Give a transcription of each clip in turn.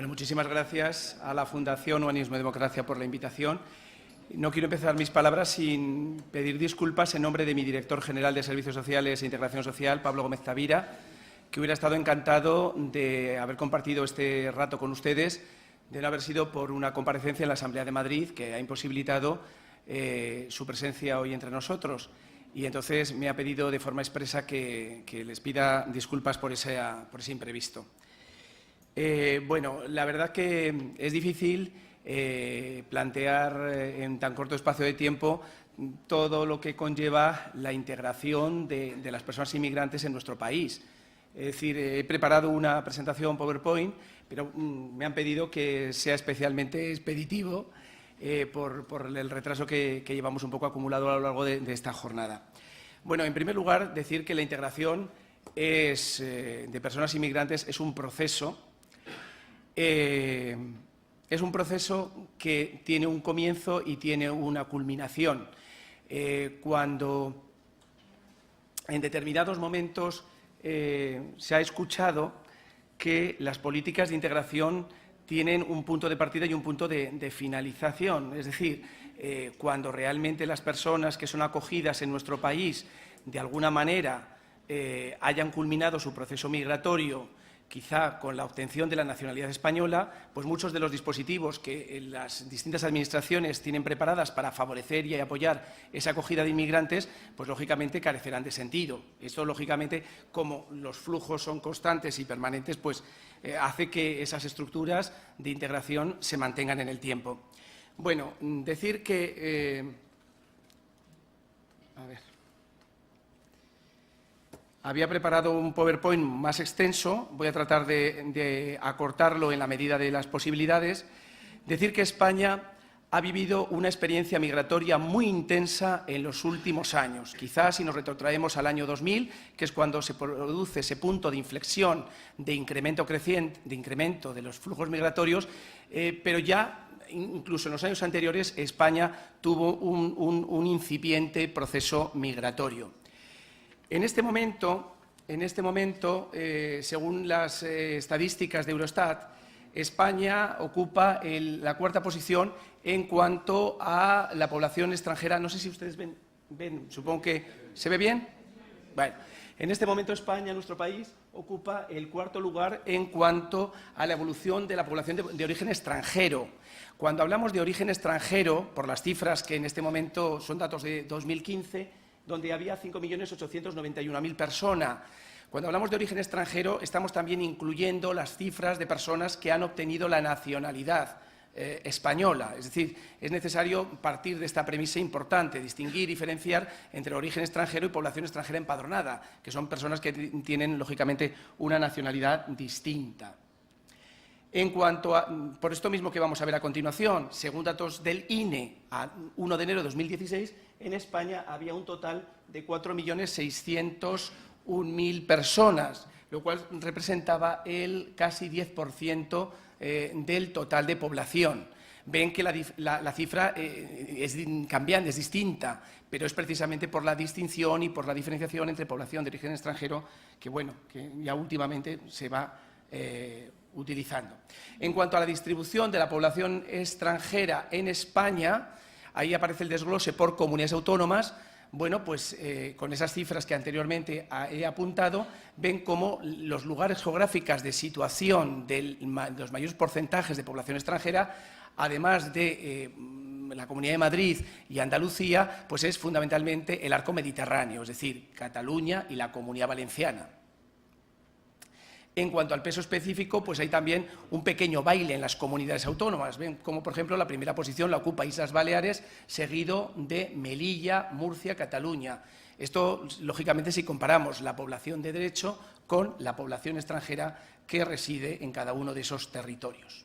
Bueno, muchísimas gracias a la Fundación Humanismo y Democracia por la invitación. No quiero empezar mis palabras sin pedir disculpas en nombre de mi director general de Servicios Sociales e Integración Social, Pablo Gómez Tavira, que hubiera estado encantado de haber compartido este rato con ustedes, de no haber sido por una comparecencia en la Asamblea de Madrid que ha imposibilitado su presencia hoy entre nosotros. Y entonces me ha pedido de forma expresa que les pida disculpas por ese imprevisto. Bueno, la verdad que es difícil plantear en tan corto espacio de tiempo todo lo que conlleva la integración de las personas inmigrantes en nuestro país. Es decir, he preparado una presentación PowerPoint, pero me han pedido que sea especialmente expeditivo por el retraso que llevamos un poco acumulado a lo largo de esta jornada. Bueno, en primer lugar, decir que la integración de personas inmigrantes es un proceso. Es un proceso que tiene un comienzo y tiene una culminación. Cuando en determinados momentos se ha escuchado que las políticas de integración tienen un punto de partida y un punto de finalización. Es decir, cuando realmente las personas que son acogidas en nuestro país de alguna manera hayan culminado su proceso migratorio, quizá con la obtención de la nacionalidad española, pues muchos de los dispositivos que las distintas administraciones tienen preparadas para favorecer y apoyar esa acogida de inmigrantes, pues lógicamente carecerán de sentido. Esto, lógicamente, como los flujos son constantes y permanentes, pues hace que esas estructuras de integración se mantengan en el tiempo. Bueno, decir que… Había preparado un PowerPoint más extenso, voy a tratar de acortarlo en la medida de las posibilidades. Decir que España ha vivido una experiencia migratoria muy intensa en los últimos años. Quizás si nos retrotraemos al año 2000, que es cuando se produce ese punto de inflexión, de incremento creciente, de incremento de los flujos migratorios, pero ya incluso en los años anteriores España tuvo un incipiente proceso migratorio. En este momento, según las estadísticas de Eurostat, España ocupa la cuarta posición en cuanto a la población extranjera. No sé si ustedes ven, supongo que… ¿Se ve bien? Bueno, en este momento España, nuestro país, ocupa el cuarto lugar en cuanto a la evolución de la población de origen extranjero. Cuando hablamos de origen extranjero, por las cifras que en este momento son datos de 2015, donde había 5.891.000 personas. Cuando hablamos de origen extranjero, estamos también incluyendo las cifras de personas que han obtenido la nacionalidad española. Es decir, es necesario partir de esta premisa importante, distinguir y diferenciar entre origen extranjero y población extranjera empadronada, que son personas que tienen, lógicamente, una nacionalidad distinta. En cuanto a, por esto mismo que vamos a ver a continuación, según datos del INE, a 1 de enero de 2016, en España había un total de 4.601.000 personas, lo cual representaba el casi 10% del total de población. Ven que la cifra es cambiante, es distinta, pero es precisamente por la distinción y por la diferenciación entre población de origen extranjero que, bueno, que ya últimamente se va utilizando. En cuanto a la distribución de la población extranjera en España, ahí aparece el desglose por comunidades autónomas. Bueno, pues con esas cifras que anteriormente he apuntado, ven cómo los lugares geográficos de situación de los mayores porcentajes de población extranjera, además de la Comunidad de Madrid y Andalucía, pues es fundamentalmente el arco mediterráneo, es decir, Cataluña y la Comunidad Valenciana. En cuanto al peso específico, pues hay también un pequeño baile en las comunidades autónomas. Ven como, por ejemplo, la primera posición la ocupa Islas Baleares, seguido de Melilla, Murcia, Cataluña. Esto, lógicamente, si comparamos la población de derecho con la población extranjera que reside en cada uno de esos territorios.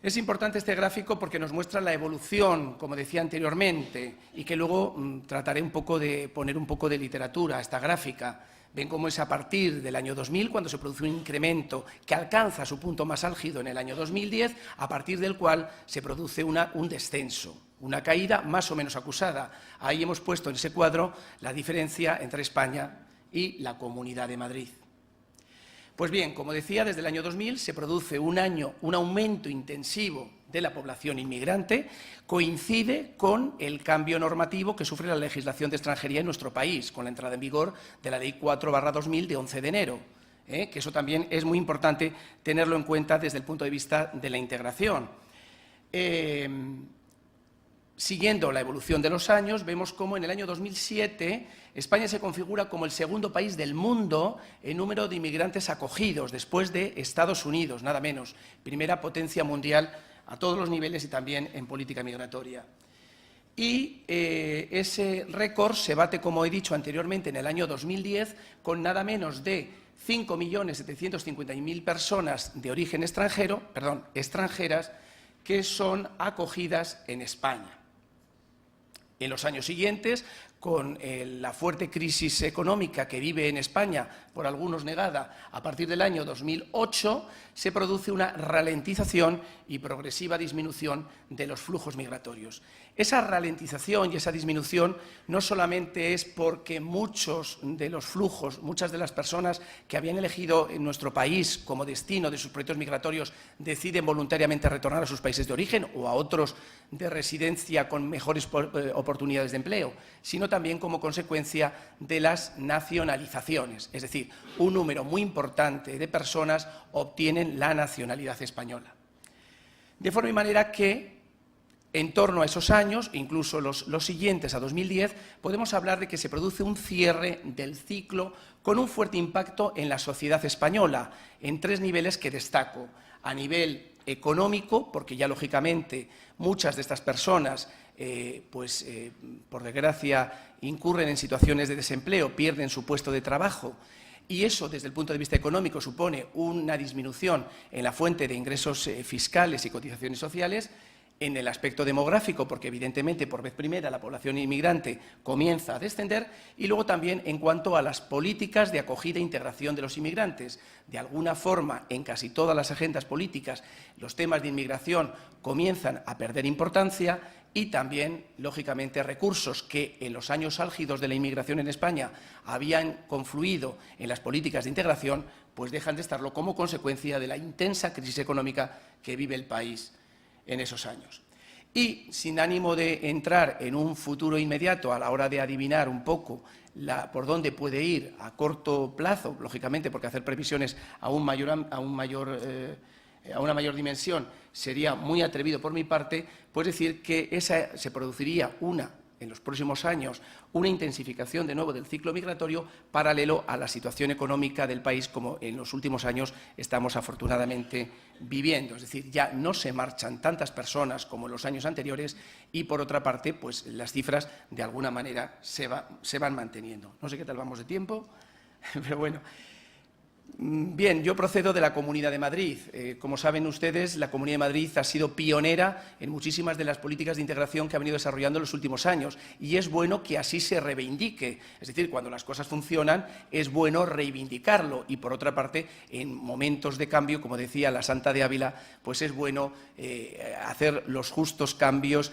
Es importante este gráfico porque nos muestra la evolución, como decía anteriormente, y que luego trataré un poco de poner un poco de literatura a esta gráfica. Ven cómo es a partir del año 2000, cuando se produce un incremento que alcanza su punto más álgido en el año 2010, a partir del cual se produce un descenso, una caída más o menos acusada. Ahí hemos puesto en ese cuadro la diferencia entre España y la Comunidad de Madrid. Pues bien, como decía, desde el año 2000 se produce un aumento intensivo de la población inmigrante, coincide con el cambio normativo que sufre la legislación de extranjería en nuestro país, con la entrada en vigor de la Ley 4/2000 de 11 de enero, que eso también es muy importante tenerlo en cuenta desde el punto de vista de la integración. Siguiendo la evolución de los años, vemos cómo en el año 2007 España se configura como el segundo país del mundo en número de inmigrantes acogidos, después de Estados Unidos, nada menos, primera potencia mundial a todos los niveles y también en política migratoria. Y ese récord se bate, como he dicho anteriormente, en el año 2010 con nada menos de 5.750.000 personas de origen extranjeras, que son acogidas en España. En los años siguientes, con la fuerte crisis económica que vive en España, por algunos negada, a partir del año 2008, se produce una ralentización y progresiva disminución de los flujos migratorios. Esa ralentización y esa disminución no solamente es porque muchos de los flujos, muchas de las personas que habían elegido en nuestro país como destino de sus proyectos migratorios deciden voluntariamente retornar a sus países de origen o a otros de residencia con mejores oportunidades de empleo, sino también como consecuencia de las nacionalizaciones, es decir, un número muy importante de personas obtienen la nacionalidad española. De forma y manera que, en torno a esos años, incluso los siguientes, a 2010, podemos hablar de que se produce un cierre del ciclo con un fuerte impacto en la sociedad española, en tres niveles que destaco. A nivel económico, porque ya lógicamente muchas de estas personas por desgracia, incurren en situaciones de desempleo, pierden su puesto de trabajo y eso, desde el punto de vista económico, supone una disminución en la fuente de ingresos fiscales y cotizaciones sociales. En el aspecto demográfico, porque evidentemente por vez primera la población inmigrante comienza a descender, y luego también en cuanto a las políticas de acogida e integración de los inmigrantes. De alguna forma, en casi todas las agendas políticas, los temas de inmigración comienzan a perder importancia y también, lógicamente, recursos que en los años álgidos de la inmigración en España habían confluido en las políticas de integración, pues dejan de estarlo como consecuencia de la intensa crisis económica que vive el país en esos años. Y sin ánimo de entrar en un futuro inmediato a la hora de adivinar un poco por dónde puede ir a corto plazo, lógicamente, porque hacer previsiones a una mayor dimensión sería muy atrevido por mi parte, pues decir que se produciría en los próximos años una intensificación de nuevo del ciclo migratorio paralelo a la situación económica del país como en los últimos años estamos afortunadamente viviendo. Es decir, ya no se marchan tantas personas como en los años anteriores y, por otra parte, pues las cifras de alguna manera se van manteniendo. No sé qué tal vamos de tiempo, pero bueno. Bien, yo procedo de la Comunidad de Madrid. Como saben ustedes, la Comunidad de Madrid ha sido pionera en muchísimas de las políticas de integración que ha venido desarrollando en los últimos años y es bueno que así se reivindique. Es decir, cuando las cosas funcionan es bueno reivindicarlo y, por otra parte, en momentos de cambio, como decía la Santa de Ávila, pues es bueno hacer los justos cambios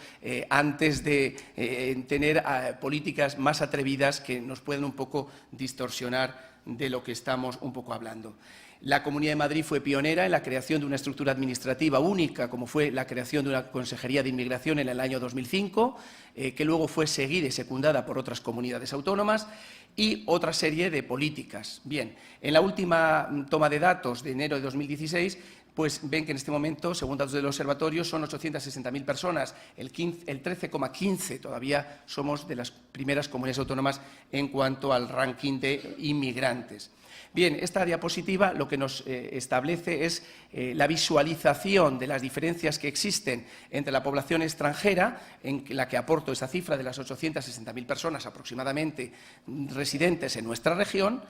antes de tener políticas más atrevidas que nos puedan un poco distorsionar de lo que estamos un poco hablando. La Comunidad de Madrid fue pionera en la creación de una estructura administrativa única, como fue la creación de una Consejería de Inmigración en el año 2005, que luego fue seguida y secundada por otras comunidades autónomas, y otra serie de políticas. Bien, en la última toma de datos de enero de 2016, pues ven que en este momento, según datos del observatorio, son 860.000 personas, el 13,15%, todavía somos de las primeras comunidades autónomas en cuanto al ranking de inmigrantes. Bien, esta diapositiva lo que nos establece es la visualización de las diferencias que existen entre la población extranjera, en la que aporto esa cifra de las 860.000 personas aproximadamente residentes en nuestra región,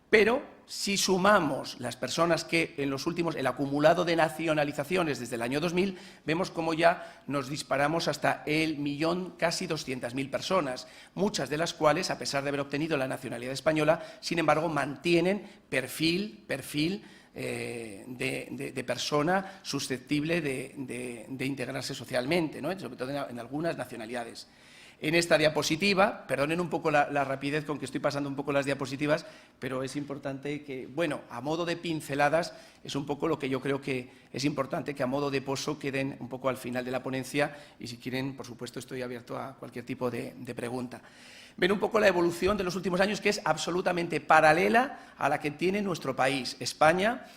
pero si sumamos las personas que en los últimos, el acumulado de nacionalizaciones desde el año 2000, vemos cómo ya nos disparamos hasta el 1.000.000, casi 200.000 personas, muchas de las cuales, a pesar de haber obtenido la nacionalidad española, sin embargo, mantienen perfil de persona susceptible de integrarse socialmente, ¿no? Sobre todo en algunas nacionalidades. En esta diapositiva, perdonen un poco la rapidez con que estoy pasando un poco las diapositivas, pero es importante que, bueno, a modo de pinceladas, es un poco lo que yo creo que es importante que a modo de pozo queden un poco al final de la ponencia y si quieren, por supuesto, estoy abierto a cualquier tipo de pregunta. Ven un poco la evolución de los últimos años, que es absolutamente paralela a la que tiene nuestro país, España,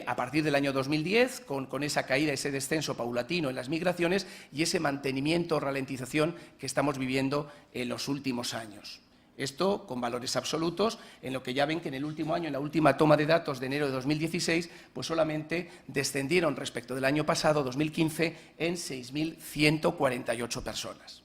a partir del año 2010, con esa caída, ese descenso paulatino en las migraciones y ese mantenimiento o ralentización que estamos viviendo en los últimos años. Esto con valores absolutos, en lo que ya ven que en el último año, en la última toma de datos de enero de 2016, pues solamente descendieron respecto del año pasado, 2015, en 6.148 personas.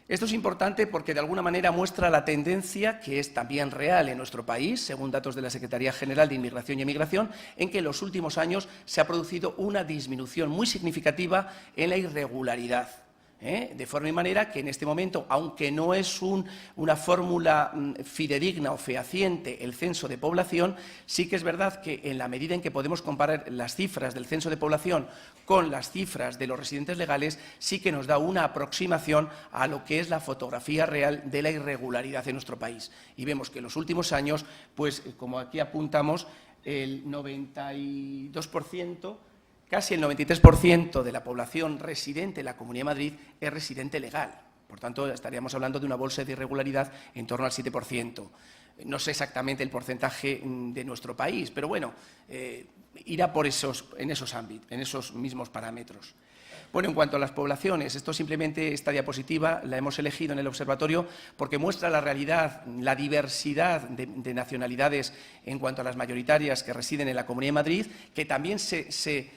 Esto es importante porque de alguna manera muestra la tendencia que es también real en nuestro país, según datos de la Secretaría General de Inmigración y Emigración, en que en los últimos años se ha producido una disminución muy significativa en la irregularidad. De forma y manera que en este momento, aunque no es una fórmula fidedigna o fehaciente el censo de población, sí que es verdad que en la medida en que podemos comparar las cifras del censo de población con las cifras de los residentes legales, sí que nos da una aproximación a lo que es la fotografía real de la irregularidad en nuestro país. Y vemos que en los últimos años, pues como aquí apuntamos, el 92%, casi el 93% de la población residente en la Comunidad de Madrid es residente legal. Por tanto, estaríamos hablando de una bolsa de irregularidad en torno al 7%. No sé exactamente el porcentaje de nuestro país, pero bueno, irá por en esos ámbitos, en esos mismos parámetros. Bueno, en cuanto a las poblaciones, esta diapositiva la hemos elegido en el observatorio porque muestra la realidad, la diversidad de nacionalidades en cuanto a las mayoritarias que residen en la Comunidad de Madrid, que también se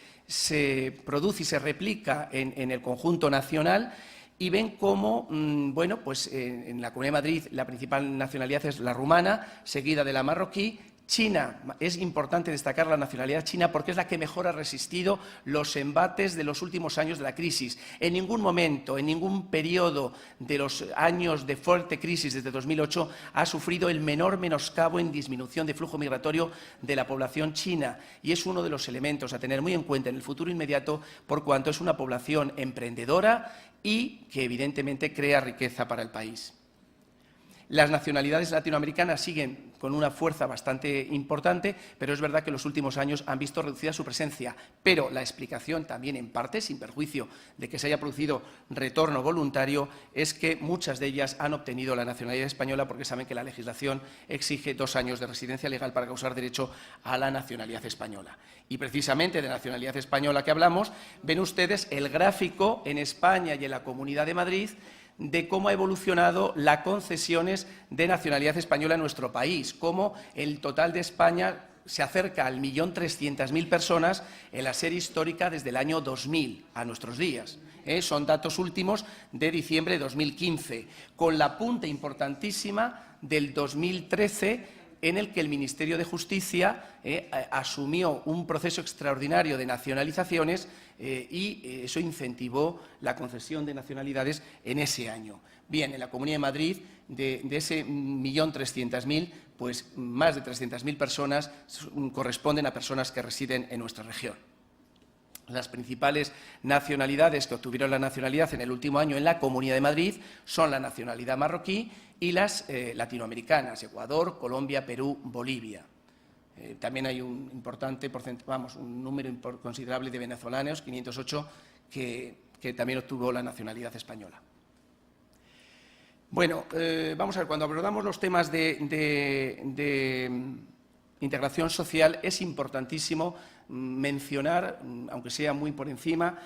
produce y se replica en el conjunto nacional y ven cómo, bueno, pues en la Comunidad de Madrid la principal nacionalidad es la rumana, seguida de la marroquí. China, es importante destacar la nacionalidad china porque es la que mejor ha resistido los embates de los últimos años de la crisis. En ningún momento, en ningún periodo de los años de fuerte crisis desde 2008 ha sufrido el menor menoscabo en disminución de flujo migratorio de la población china y es uno de los elementos a tener muy en cuenta en el futuro inmediato por cuanto es una población emprendedora y que evidentemente crea riqueza para el país. Las nacionalidades latinoamericanas siguen con una fuerza bastante importante, pero es verdad que en los últimos años han visto reducida su presencia. Pero la explicación también, en parte, sin perjuicio de que se haya producido retorno voluntario, es que muchas de ellas han obtenido la nacionalidad española porque saben que la legislación exige 2 años de residencia legal para causar derecho a la nacionalidad española. Y precisamente de nacionalidad española que hablamos, ven ustedes el gráfico en España y en la Comunidad de Madrid de cómo ha evolucionado las concesiones de nacionalidad española en nuestro país, cómo el total de España se acerca al 1.300.000 personas en la serie histórica desde el año 2000 a nuestros días. Son datos últimos de diciembre de 2015, con la punta importantísima del 2013, en el que el Ministerio de Justicia asumió un proceso extraordinario de nacionalizaciones y eso incentivó la concesión de nacionalidades en ese año. Bien, en la Comunidad de Madrid, de ese 1.300.000, pues más de 300.000 personas corresponden a personas que residen en nuestra región. Las principales nacionalidades que obtuvieron la nacionalidad en el último año en la Comunidad de Madrid son la nacionalidad marroquí y las latinoamericanas, Ecuador, Colombia, Perú, Bolivia. También hay un importante un número considerable de venezolanos, 508, que también obtuvo la nacionalidad española. Bueno, vamos a ver, cuando abordamos los temas de integración social es importantísimo mencionar, aunque sea muy por encima,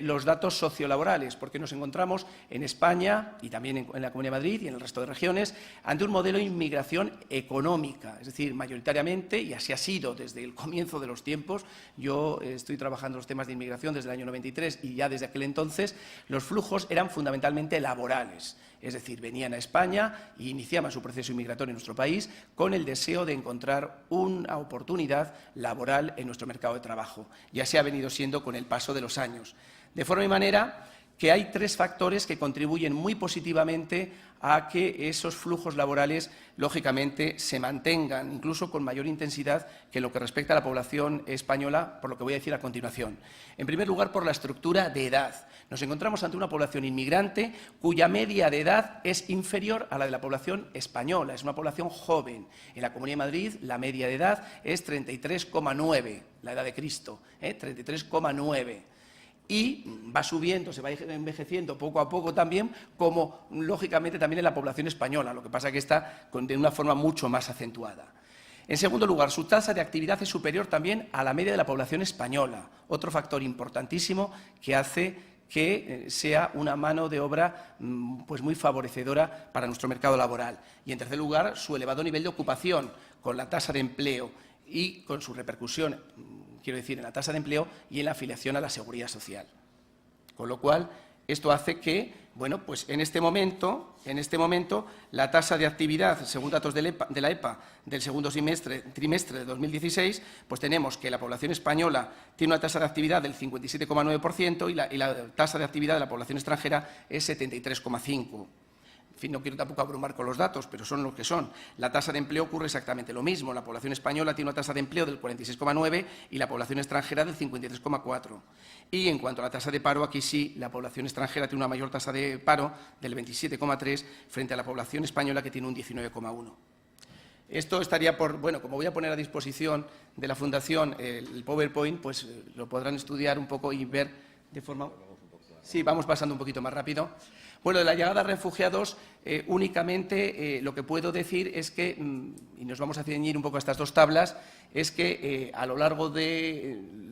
los datos sociolaborales, porque nos encontramos en España y también en la Comunidad de Madrid y en el resto de regiones ante un modelo de inmigración económica, es decir, mayoritariamente, y así ha sido desde el comienzo de los tiempos. Yo estoy trabajando los temas de inmigración desde el año 93 y ya desde aquel entonces los flujos eran fundamentalmente laborales. Es decir, venían a España e iniciaban su proceso inmigratorio en nuestro país con el deseo de encontrar una oportunidad laboral en nuestro mercado de trabajo. Y así ha venido siendo con el paso de los años. De forma y manera que hay 3 factores que contribuyen muy positivamente a que esos flujos laborales, lógicamente, se mantengan, incluso con mayor intensidad que en lo que respecta a la población española, por lo que voy a decir a continuación. En primer lugar, por la estructura de edad. Nos encontramos ante una población inmigrante cuya media de edad es inferior a la de la población española. Es una población joven. En la Comunidad de Madrid la media de edad es 33,9, la edad de Cristo, 33,9. Y va subiendo, se va envejeciendo poco a poco también, como lógicamente también en la población española, lo que pasa es que está de una forma mucho más acentuada. En segundo lugar, su tasa de actividad es superior también a la media de la población española, otro factor importantísimo que hace que sea una mano de obra pues muy favorecedora para nuestro mercado laboral. Y en tercer lugar, su elevado nivel de ocupación, con la tasa de empleo y con su repercusión, quiero decir, en la tasa de empleo y en la afiliación a la Seguridad Social. Con lo cual, esto hace que, bueno, pues en este momento, la tasa de actividad, según datos de la EPA, del segundo trimestre de 2016, pues tenemos que la población española tiene una tasa de actividad del 57,9% y la tasa de actividad de la población extranjera es 73,5%. En fin, no quiero tampoco abrumar con los datos, pero son lo que son. La tasa de empleo ocurre exactamente lo mismo. La población española tiene una tasa de empleo del 46,9 y la población extranjera del 53,4. Y en cuanto a la tasa de paro, aquí sí, la población extranjera tiene una mayor tasa de paro del 27,3 frente a la población española que tiene un 19,1. Esto estaría por, bueno, como voy a poner a disposición de la Fundación el PowerPoint, pues lo podrán estudiar un poco y ver de forma... Sí, vamos pasando un poquito más rápido. Bueno, de la llegada de refugiados, únicamente lo que puedo decir es que, y nos vamos a ceñir un poco a estas 2 tablas, es que a lo largo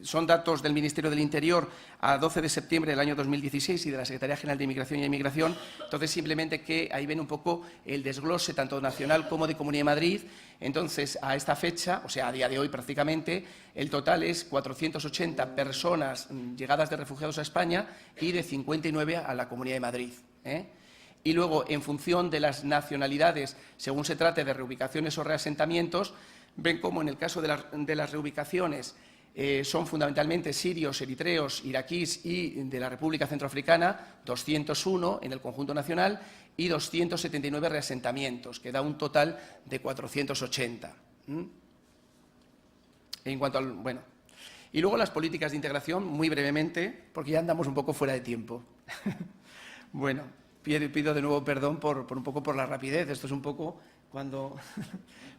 son datos del Ministerio del Interior a 12 de septiembre del año 2016 y de la Secretaría General de Inmigración y Emigración, entonces simplemente que ahí ven un poco el desglose tanto nacional como de Comunidad de Madrid. Entonces, a esta fecha, o sea, a día de hoy prácticamente, el total es 480 personas llegadas de refugiados a España y de 59 a la Comunidad de Madrid. Y luego, en función de las nacionalidades, según se trate de reubicaciones o reasentamientos, ven cómo en el caso de las reubicaciones son fundamentalmente sirios, eritreos, iraquíes y de la República Centroafricana, 201 en el conjunto nacional y 279 reasentamientos, que da un total de 480. En cuanto al, bueno, y luego las políticas de integración, muy brevemente, porque ya andamos un poco fuera de tiempo. Bueno, pido de nuevo perdón un poco por la rapidez. Esto es un poco cuando...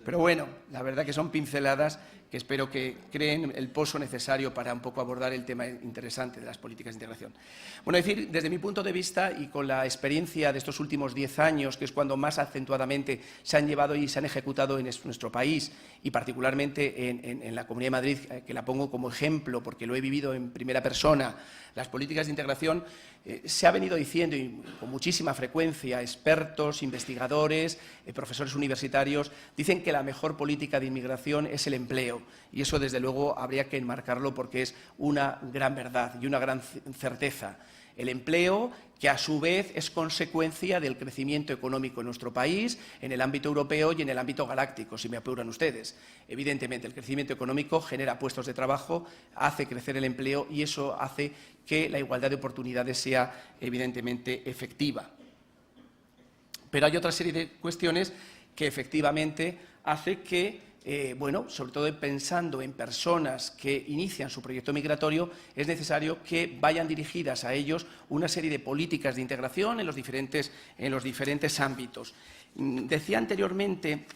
Pero bueno, la verdad que son pinceladas que espero que creen el pozo necesario para un poco abordar el tema interesante de las políticas de integración. Bueno, es decir, desde mi punto de vista y con la experiencia de estos últimos 10 años, que es cuando más acentuadamente se han llevado y se han ejecutado en nuestro país y particularmente en la Comunidad de Madrid, que la pongo como ejemplo porque lo he vivido en primera persona, las políticas de integración, se ha venido diciendo y con muchísima frecuencia expertos, investigadores, profesores universitarios, dicen que la mejor política de inmigración es el empleo y eso desde luego habría que enmarcarlo porque es una gran verdad y una gran certeza. El empleo, que a su vez es consecuencia del crecimiento económico en nuestro país, en el ámbito europeo y en el ámbito galáctico, si me apuran ustedes. Evidentemente, el crecimiento económico genera puestos de trabajo, hace crecer el empleo y eso hace que la igualdad de oportunidades sea evidentemente efectiva. Pero hay otra serie de cuestiones que efectivamente hace que bueno, sobre todo pensando en personas que inician su proyecto migratorio, es necesario que vayan dirigidas a ellos una serie de políticas de integración en los diferentes ámbitos. Decía anteriormente,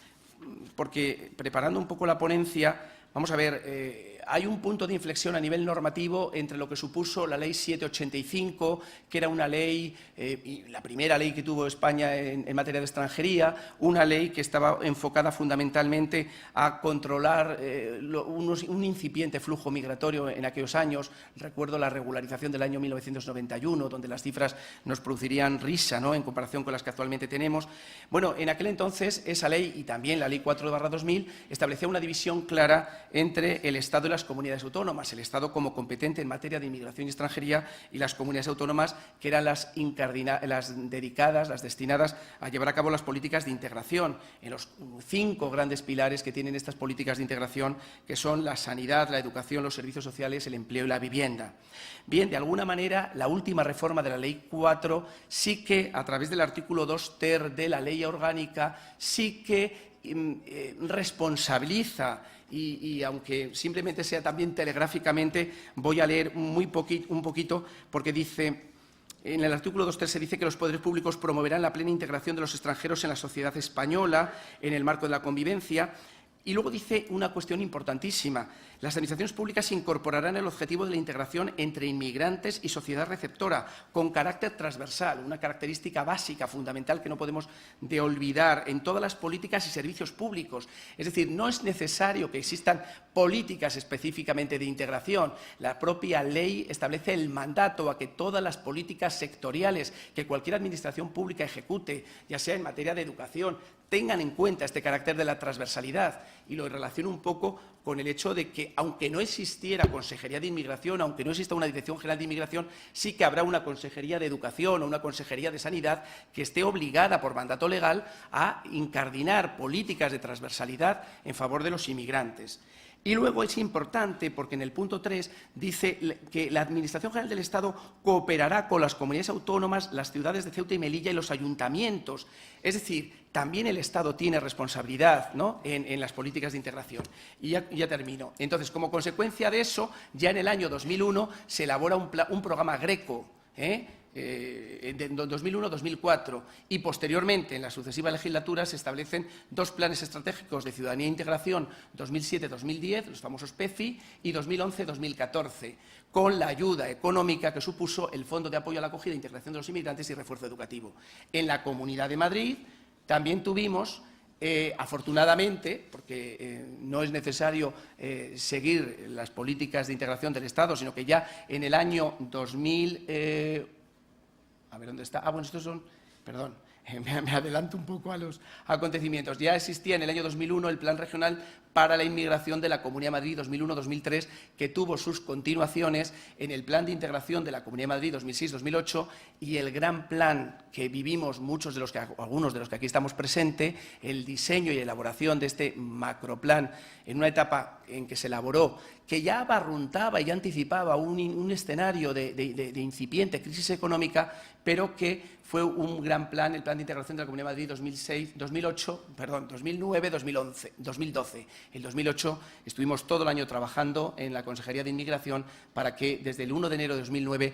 porque preparando un poco la ponencia, vamos a ver, hay un punto de inflexión a nivel normativo entre lo que supuso la Ley 785, que era una ley, y la primera ley que tuvo España en materia de extranjería, una ley que estaba enfocada fundamentalmente a controlar un incipiente flujo migratorio en aquellos años. Recuerdo la regularización del año 1991, donde las cifras nos producirían risa, ¿no?, en comparación con las que actualmente tenemos. Bueno, en aquel entonces esa ley, y también la Ley 4/2000, establecía una división clara entre el Estado y las comunidades autónomas, el Estado como competente en materia de inmigración y extranjería y las comunidades autónomas que eran las dedicadas, las destinadas a llevar a cabo las políticas de integración en los 5 grandes pilares que tienen estas políticas de integración, que son la sanidad, la educación, los servicios sociales, el empleo y la vivienda. Bien, de alguna manera, la última reforma de la Ley 4 sí que, a través del artículo 2 ter de la Ley Orgánica, sí que responsabiliza y aunque simplemente sea también telegráficamente, voy a leer un poquito porque dice, en el artículo 2.3 se dice que los poderes públicos promoverán la plena integración de los extranjeros en la sociedad española en el marco de la convivencia. Y luego dice una cuestión importantísima. Las administraciones públicas incorporarán el objetivo de la integración entre inmigrantes y sociedad receptora, con carácter transversal, una característica básica, fundamental, que no podemos de olvidar en todas las políticas y servicios públicos. Es decir, no es necesario que existan políticas específicamente de integración. La propia ley establece el mandato a que todas las políticas sectoriales que cualquier administración pública ejecute, ya sea en materia de educación, tengan en cuenta este carácter de la transversalidad, y lo relaciono un poco con el hecho de que, aunque no existiera Consejería de Inmigración, aunque no exista una Dirección General de Inmigración, sí que habrá una Consejería de Educación o una Consejería de Sanidad que esté obligada por mandato legal a incardinar políticas de transversalidad en favor de los inmigrantes. Y luego es importante porque en el punto 3 dice que la Administración General del Estado cooperará con las comunidades autónomas, las ciudades de Ceuta y Melilla y los ayuntamientos. Es decir, también el Estado tiene responsabilidad, ¿no?, en las políticas de integración. Y ya termino. Entonces, como consecuencia de eso, ya en el año 2001 se elabora un programa Greco, en 2001-2004, y posteriormente, en las sucesivas legislaturas, se establecen 2 planes estratégicos de ciudadanía e integración 2007-2010, los famosos PECI, y 2011-2014, con la ayuda económica que supuso el Fondo de Apoyo a la Acogida e Integración de los Inmigrantes y Refuerzo Educativo. En la Comunidad de Madrid también tuvimos, afortunadamente, porque no es necesario seguir las políticas de integración del Estado, sino que ya en el año 2000… a ver, ¿dónde está? Bueno, estos son… Perdón, me adelanto un poco a los acontecimientos. Ya existía en el año 2001 el Plan Regional para la Inmigración de la Comunidad de Madrid 2001-2003, que tuvo sus continuaciones en el Plan de Integración de la Comunidad de Madrid 2006-2008 y el gran plan que vivimos algunos de los que aquí estamos presentes, el diseño y elaboración de este macroplan en una etapa en que se elaboró, que ya barruntaba y ya anticipaba un escenario de incipiente crisis económica, pero que fue un gran plan, el Plan de Integración de la Comunidad de Madrid 2009-2012. En 2008 estuvimos todo el año trabajando en la Consejería de Inmigración para que desde el 1 de enero de 2009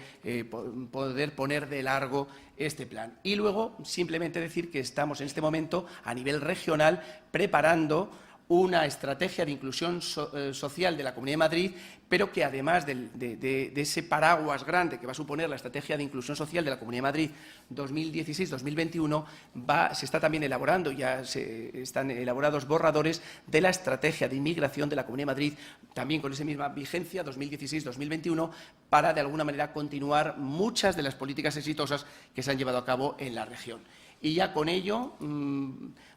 poder poner de largo este plan. Y luego simplemente decir que estamos en este momento a nivel regional preparando una estrategia de inclusión social de la Comunidad de Madrid, pero que además de ese paraguas grande que va a suponer la estrategia de inclusión social de la Comunidad de Madrid 2016-2021, se está también elaborando, ya están elaborados borradores de la estrategia de inmigración de la Comunidad de Madrid, también con esa misma vigencia 2016-2021, para de alguna manera continuar muchas de las políticas exitosas que se han llevado a cabo en la región. Y ya con ello,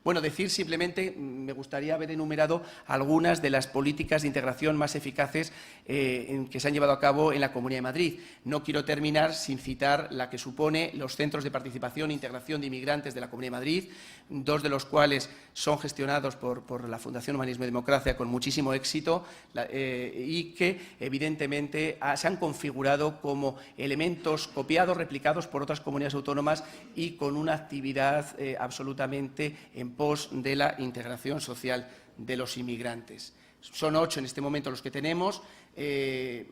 bueno, decir simplemente, me gustaría haber enumerado algunas de las políticas de integración más eficaces que se han llevado a cabo en la Comunidad de Madrid. No quiero terminar sin citar la que supone los centros de participación e integración de inmigrantes de la Comunidad de Madrid, 2 de los cuales son gestionados por la Fundación Humanismo y Democracia con muchísimo éxito y que evidentemente se han configurado como elementos copiados, replicados por otras comunidades autónomas y con una actividad absolutamente en pos de la integración social de los inmigrantes. Son 8 en este momento los que tenemos.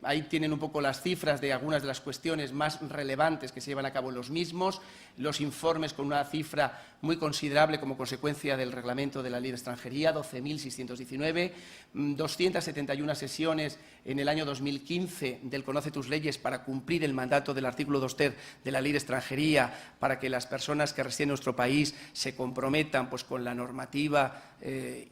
Ahí tienen un poco las cifras de algunas de las cuestiones más relevantes que se llevan a cabo en los mismos, los informes con una cifra muy considerable como consecuencia del reglamento de la Ley de Extranjería, 12.619, 271 sesiones en el año 2015 del Conoce tus leyes para cumplir el mandato del artículo 2 ter de la Ley de Extranjería, para que las personas que residen en nuestro país se comprometan pues, con la normativa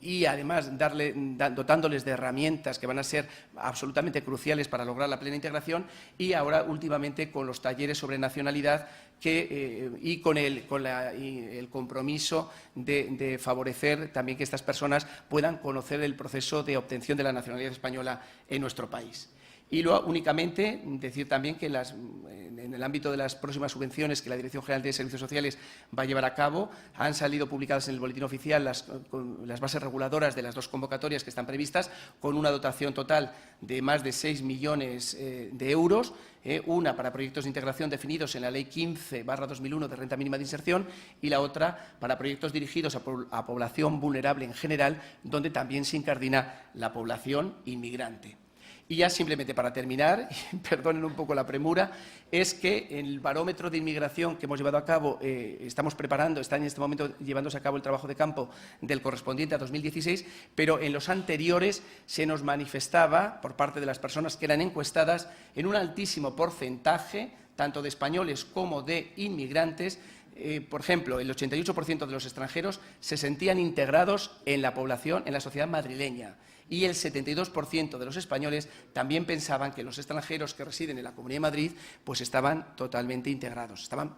y además dotándoles de herramientas que van a ser absolutamente totalmente cruciales para lograr la plena integración, y ahora últimamente con los talleres sobre nacionalidad y con el compromiso de favorecer también que estas personas puedan conocer el proceso de obtención de la nacionalidad española en nuestro país. Y luego, únicamente, decir también que en el ámbito de las próximas subvenciones que la Dirección General de Servicios Sociales va a llevar a cabo, han salido publicadas en el Boletín Oficial las bases reguladoras de las dos convocatorias que están previstas, con una dotación total de más de 6 millones de euros, una para proyectos de integración definidos en la Ley 15/2001 de Renta Mínima de Inserción, y la otra para proyectos dirigidos a población vulnerable en general, donde también se incardina la población inmigrante. Y ya simplemente para terminar, y perdonen un poco la premura, es que en el barómetro de inmigración que hemos llevado a cabo, está en este momento llevándose a cabo el trabajo de campo del correspondiente a 2016, pero en los anteriores se nos manifestaba, por parte de las personas que eran encuestadas, en un altísimo porcentaje, tanto de españoles como de inmigrantes. Por ejemplo, el 88% de los extranjeros se sentían integrados en la población, en la sociedad madrileña, y el 72% de los españoles también pensaban que los extranjeros que residen en la Comunidad de Madrid pues estaban totalmente integrados, estaban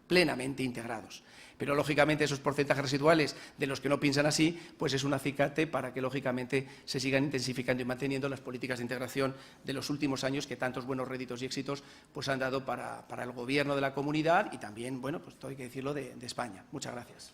plenamente integrados. Pero, lógicamente, esos porcentajes residuales de los que no piensan así, pues es un acicate para que, lógicamente, se sigan intensificando y manteniendo las políticas de integración de los últimos años, que tantos buenos réditos y éxitos pues han dado para el Gobierno de la Comunidad y también, bueno, pues todo hay que decirlo, de España. Muchas gracias.